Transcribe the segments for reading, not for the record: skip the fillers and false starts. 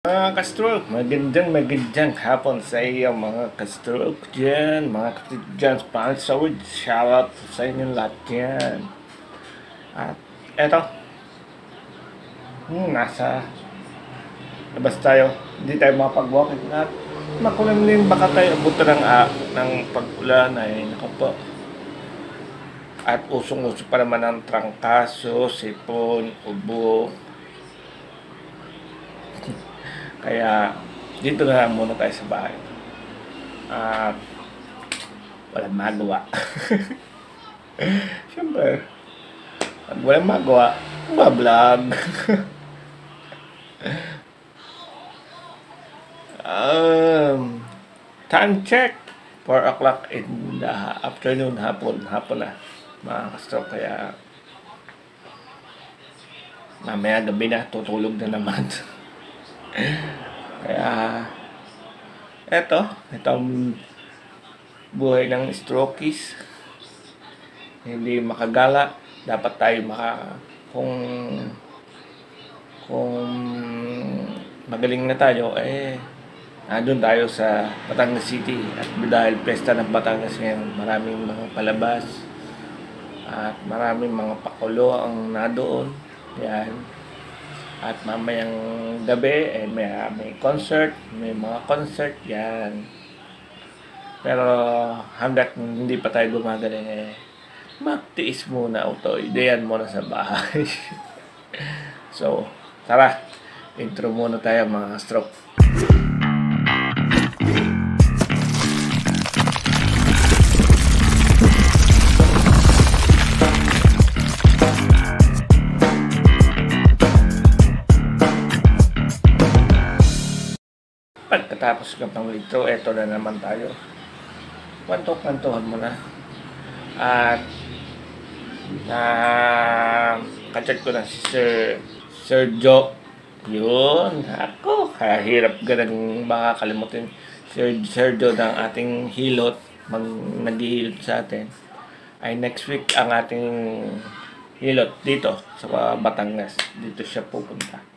Mga ka-stroke, magandang hapon sa iyo mga ka-stroke dyan, mga kapatid dyan, sponsored, shoutout sa inyong lahat dyan. At eto, nasa labas tayo, hindi tayo makapag-walking at makulimlim baka tayo abutan ng pag-ulan ay naku po. At usong-uso pa naman ang trangkaso, sipon, ubo. Kaya dito na lang muna tayo sa bahay. At walang magawa. Siyempre, pag walang magawa, vlog. Time check, 4 o'clock in the afternoon, hapon na mga ka-stroke. Kaya mamaya gabi na, tutulog na naman. Kaya itong buhay ng strokies, hindi makagala. Dapat tayo kung magaling na tayo, nandun tayo sa Batangas City. At dahil pesta ng Batangas ngayon, maraming mga palabas at maraming mga pakulo ang nadoon. Yan. At mamayang gabi, may concert, may mga concert, yan. Pero hanggat hindi pa tayo gumagaling, magtiis muna ito, ideyan muna sa bahay. So, tara, intro muna tayo mga stroke. Pagkatapos ng intro, eto na naman tayo. Kwanto-kwantohan mo na. At kachat ko na si Sir Joe. Yun. Ako, hirap ganang makakalimutin. Sir Joe ng ating hilot, naghihilot sa atin. Ay next week ang ating hilot dito sa Batangas. Dito siya pupunta.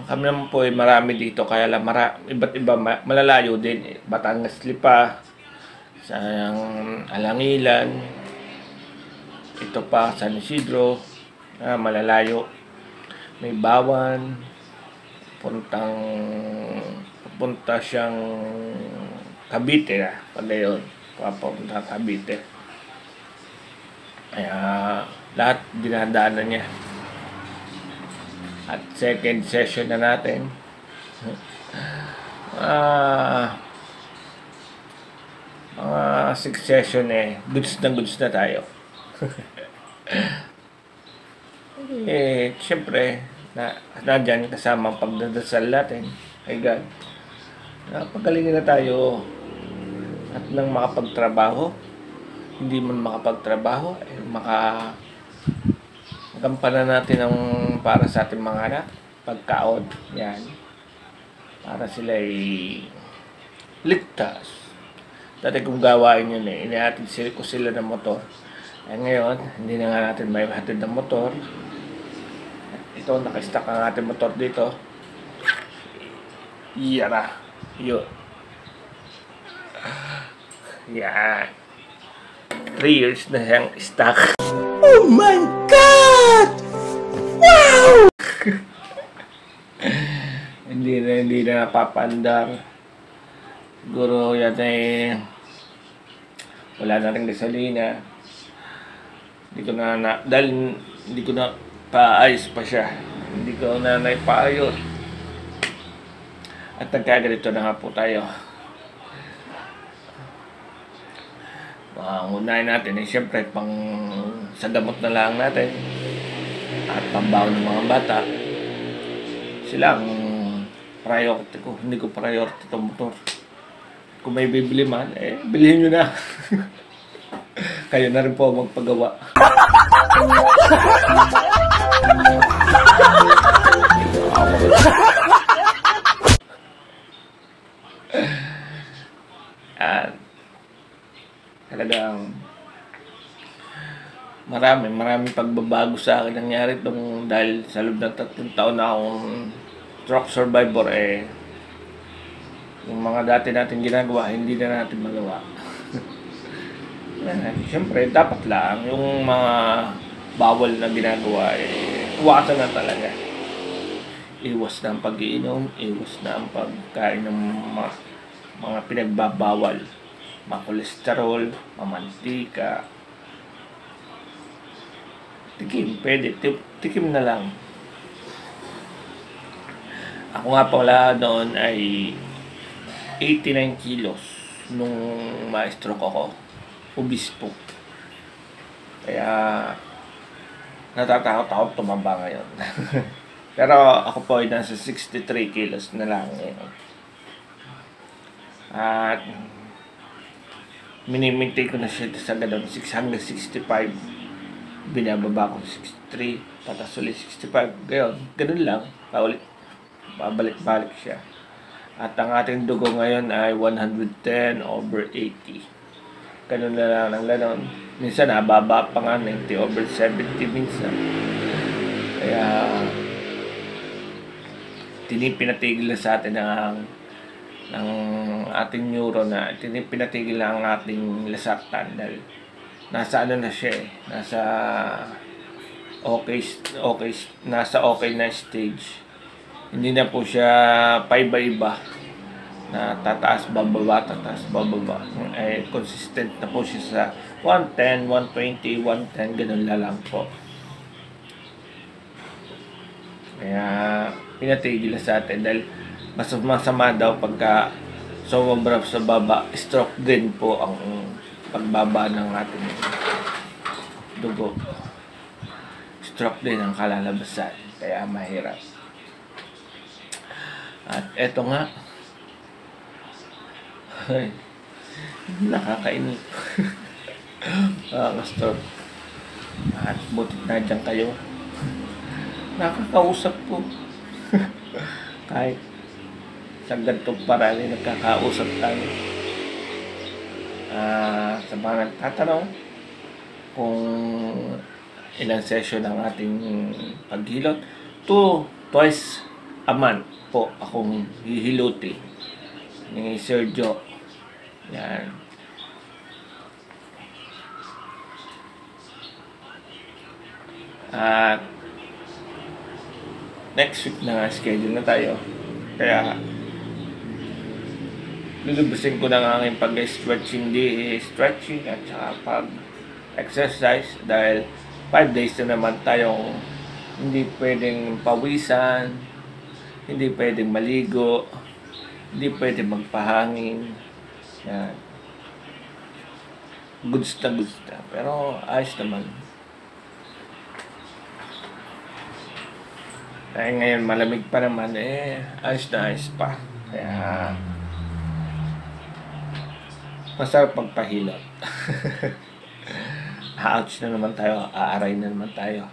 Kami naman po ay marami dito, kaya lang iba't iba, malalayo din. Batangas Lipa, sa Alangilan, ito pa San Isidro, malalayo. May Bawan, punta siyang Cavite na, pag yun, papunta Cavite. Kaya lahat dinadaanan niya. At second session na natin. Mga 6 session goods na tayo. Siyempre, nandyan kasama ang pagdadasal natin kay God. Pagkalingin na tayo at nang makapagtrabaho, hindi man makapagtrabaho, gampanan natin ang para sa ating mga anak, pagkaon, yan. Para sila ay ligtas. Dati kung gawain yun inihatid ko sila ng motor. Ngayon, hindi na nga natin may hatid ng motor. Ito, nakastock ang ating motor dito. Yara. Yun. Yan. 3 years na siyang stock. Oh my God! Wow! hindi na napapandar. Siguro yata wala na rin gasolina. Dahil hindi ko na paayos pa siya. Hindi ko na naipaayos. At nagkaganito na nga po tayo. Unahin natin siyempre sa gamot na lang natin at pambaon ng mga bata. Sila ang priority ko. Hindi ko priority itong motor. Kung may bibili man, bilhin nyo na. Kayo na rin po magpagawa. At talagang maraming pagbabago sa akin nangyari dahil sa loob ng 3 taon na akong stroke survivor, yung mga dati natin ginagawa, hindi na natin magawa. Siyempre, dapat lang yung mga bawal na ginagawa, iwasan na talaga. Iwas na ang pag-iinom, iwas na ang pagkain ng mga pinagbabawal. Kolesterol, mamantika. Tikim, pwede. Tikim na lang. Ako nga pala noon ay 89 kilos nung ma-stroke ako. Obese po. Kaya natatakot ako tumaba ngayon. Pero ako po ay nasa 63 kilos na lang ngayon. At minimaintain ko na siya sa ganun, 665. Binababa ko 63, tatas ulit 65. Ganun lang, paulit. Babalik-balik siya. At ang ating dugo ngayon ay 110/80. Ganun na lang ng ganon. Minsan nababa pa nga 90/70 minsan. Kaya pinatigil na sa atin ng ating neuro na pinatigil na ang ating lasaktan dahil nasa ano na siya nasa okay na stage. Hindi na po siya paiba-iba na tataas bababa consistent na po siya sa 110, 120, 110 ganun lang po. Kaya pinatigil sa atin dahil mas masama daw pagka sumobra sa baba, stroke din po ang pagbaba ng ating dugo. Stroke din ang kalalabasan, kaya mahirap. At eto nga, ay, nakakainip. Stroke. At butit na dyan kayo. Nakakausap po. Kahit sa ganitong parali nagkakausap tayo. Sa mga nagtatanong kung ilang session ang ating paghilot, twice a month po akong hihilutin ni Sergio. Yan. At next week na schedule na tayo. Kaya lulubusin ko na ang aking pag-stretching at saka pag-exercise dahil 5 days na naman tayong hindi pwedeng pawisan, hindi pwedeng maligo, hindi pwedeng magpahangin. Yan. Goods na. Pero ayos naman. Kaya ngayon malamig pa naman, ayos na ayos pa. Kaya masarap magpahilot. Ouch na naman tayo, aaray na naman tayo.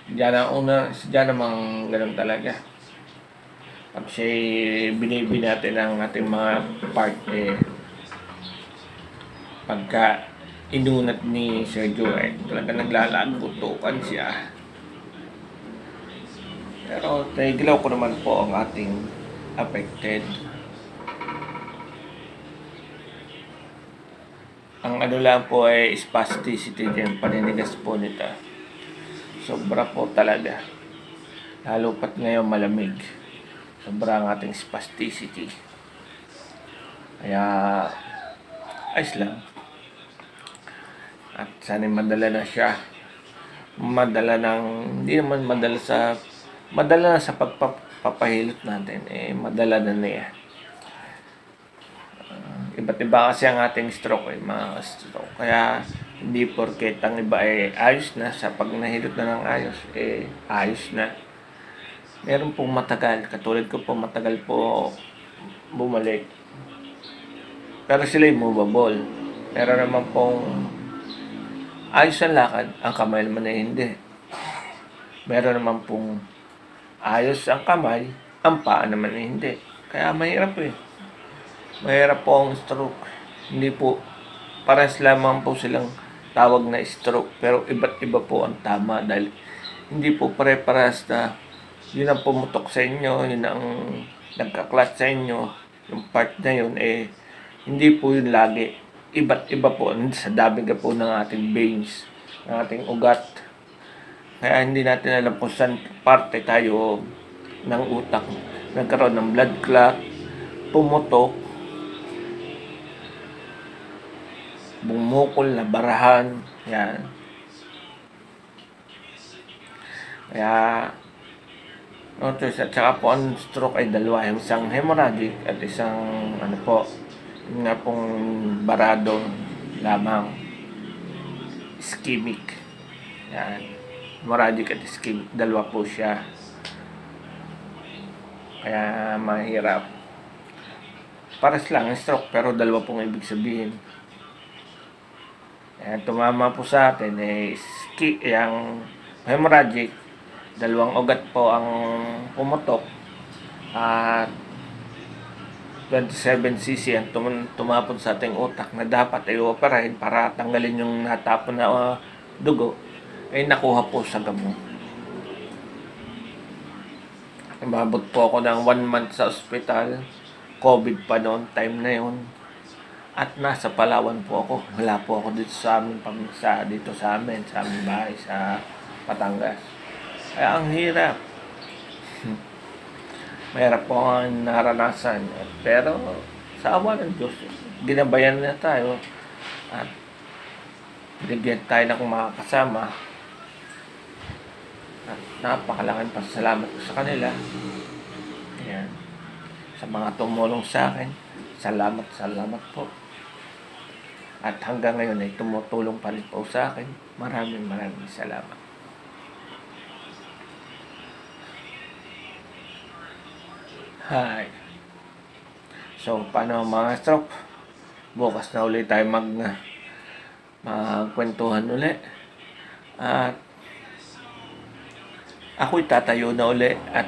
Diyan namang ganun talaga. Pag siya'y binibi natin ang ating mga part, pagka inunat ni Sergio, talaga naglalagutukan siya. Pero nagilaw ko naman po ang ating affected. Ang ano lang po ay spasticity din, paninigas po nito. Sobra po talaga. Lalo pat ngayon malamig. Sobra ang ating spasticity. Kaya ayos lang. At sana madala na siya. Hindi naman madala na sa pagpapahilot natin. Madala na niya. Iba't iba kasi ang ating stroke, mga stroke. Kaya hindi porket ang iba ayos na sa pag nahilot na ng ayos, ayos na. Meron pong matagal, katulad ko po matagal po bumalik. Pero sila movable. Meron naman pong ayos ang lakad, ang kamay naman hindi. Meron naman pong ayos ang kamay, ang paa naman hindi. Kaya mahirap Mahirap po ang stroke. Hindi po, pares lamang po silang tawag na stroke. Pero iba't iba po ang tama dahil hindi po pare-paras na yun ang pumutok sa inyo, yun ang nagka-clutch sa inyo, yung part na yun, hindi po yun lagi. Iba't iba po sa dami ka po ng ating veins, ng ating ugat. Kaya hindi natin alam kung saan parte tayo ng utak nagkaroon ng blood clot, pumutok, bumukol na barahan, yan. Kaya, no choice. At saka po ang stroke ay dalawa, isang hemorrhagic at isang yun nga pong barado lamang, ischemic. Yan, hemorrhagic at ischemic, dalawa po siya. Kaya mahirap. Pares lang ang stroke pero dalawa pong ibig sabihin. Yan, tumama po sa atin yung hemorrhagic, dalawang ugat po ang pumutok at 27cc ang tumapon sa ating utak na dapat ay operahin para tanggalin yung natapon na dugo, ay nakuha po sa gamot. Umabot po ako ng 1 month sa ospital, COVID pa noon, time na yun. At nasa Palawan po ako. Wala po ako dito sa amin, dito sa amin bahay sa Batangas. Kaya ang hirap. Mahirap po ang naranasan. Pero sa awa ng Diyos, ginabayan na tayo. At bigyan tayo ng mga kasama. At napakalaking pasalamat ko sa kanila. Ayan. Sa mga tumulong sa akin, salamat po. At hanggang ngayon ay tumutulong pa rin po sa akin. Maraming salamat. Hi. So, paano mga stroke? Bukas na ulit tayo magkwentuhan ulit. At ako'y tatayo na uli at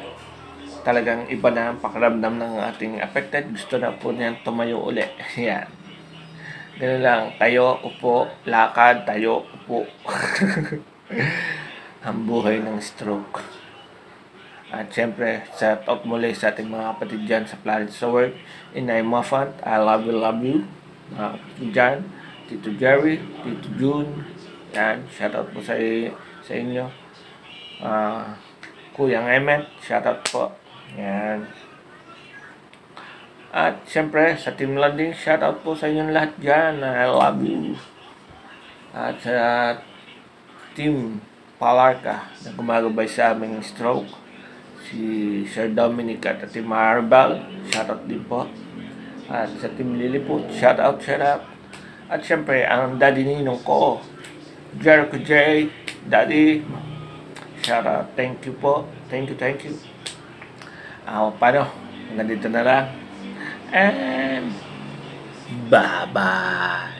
talagang iba na ang pakiramdam ng ating affected. Gusto na po niyan tumayo uli. Yan. Ganun lang. Tayo, upo, lakad, tayo, upo. Ang buhay ng stroke. At syempre, shout out muli sa ating mga kapatid dyan sa Planet sa Work. Inay Mafant, I love you. Mga kapatid dyan. Tito Jerry, Tito June. Yan, shout out po sa inyo. Kuyang Emmet, shoutout po. Yan. At syempre sa Team Landing, shoutout po sa inyong lahat dyan. I love you. At sa Team Palarca na gumagabay sa aming stroke, si Sir Dominic at Team Maribel, shoutout din po. At sa Team Lilliput, shoutout. At syempre ang Daddy Ninong ko, Jericho J, Daddy, shout out. Thank you po. Thank you. Paano? Hanggang dito na lang. And bye-bye.